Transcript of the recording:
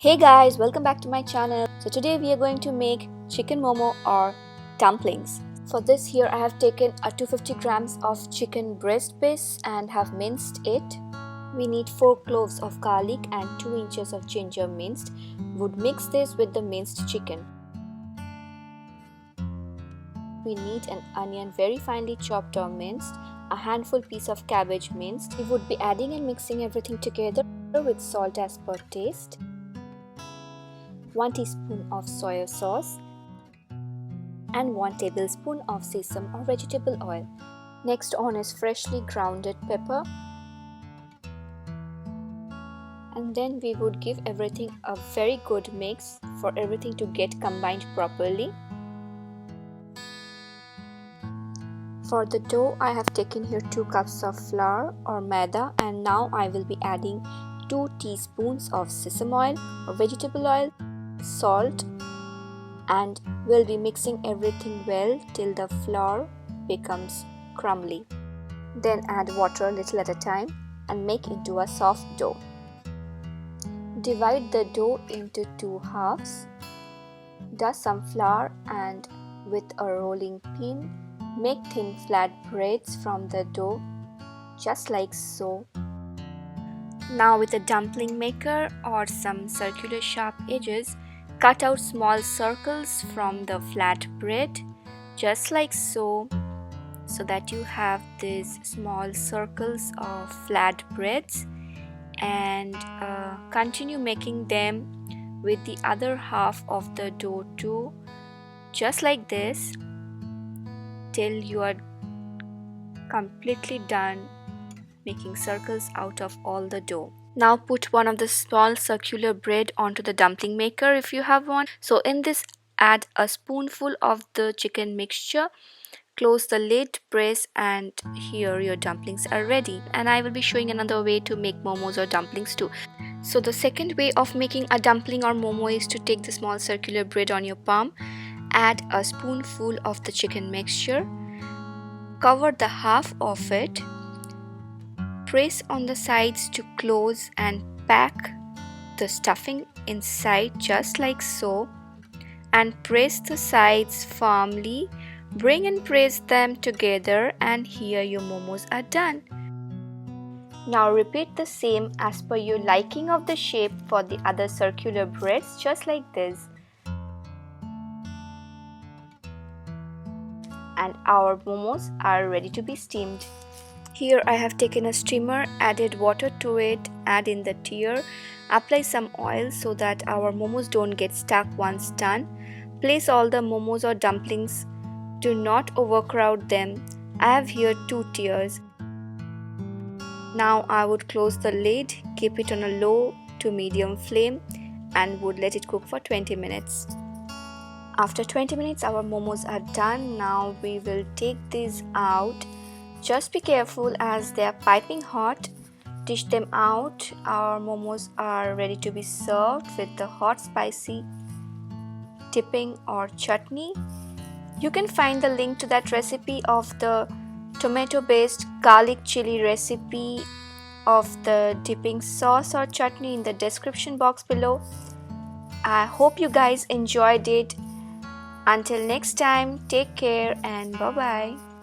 Hey guys, welcome back to my channel. So today we are going to make chicken momo or dumplings. For this here I have taken a 250 grams of chicken breast piece and have minced it. We need 4 cloves of garlic and 2 inches of ginger minced. Would mix this with the minced chicken. We need an onion very finely chopped or minced, a handful piece of cabbage minced. We would be adding and mixing everything together with salt as per taste. 1 teaspoon of soy sauce and 1 tablespoon of sesame or vegetable oil. Next on is freshly grounded pepper, and then we would give everything a very good mix for everything to get combined properly. For the dough I have taken here 2 cups of flour or maida, and now I will be adding 2 teaspoons of sesame oil or vegetable oil, salt, and we'll be mixing everything well till the flour becomes crumbly. Then add water a little at a time and make into a soft dough. Divide the dough into 2 halves. Dust some flour and with a rolling pin make thin flat braids from the dough, just like so. Now with a dumpling maker or some circular sharp edges, cut out small circles from the flat bread, just like so that you have these small circles of flat breads, and continue making them with the other half of the dough too, just like this, till you are completely done making circles out of all the dough. Now put one of the small circular bread onto the dumpling maker if you have one. So in this, add a spoonful of the chicken mixture, close the lid, press, and here your dumplings are ready. And I will be showing another way to make momos or dumplings too. So the second way of making a dumpling or momo is to take the small circular bread on your palm, add a spoonful of the chicken mixture, cover the half of it, press on the sides to close and pack the stuffing inside just like so, and press the sides firmly, bring and press them together, and here your momos are done. Now repeat the same as per your liking of the shape for the other circular breads, just like this. And our momos are ready to be steamed. Here I have taken a steamer, added water to it, add in the tear, apply some oil so that our momos don't get stuck once done. Place all the momos or dumplings, do not overcrowd them. I have here 2 tiers. Now I would close the lid, keep it on a low to medium flame, and would let it cook for 20 minutes. After 20 minutes our momos are done. Now we will take these out. Just be careful as they are piping hot. Dish them out. Our momos are ready to be served with the hot spicy dipping or chutney. You can find the link to that recipe of the tomato based garlic chili recipe of the dipping sauce or chutney in the description box below. I hope you guys enjoyed it. Until next time, take care and bye bye.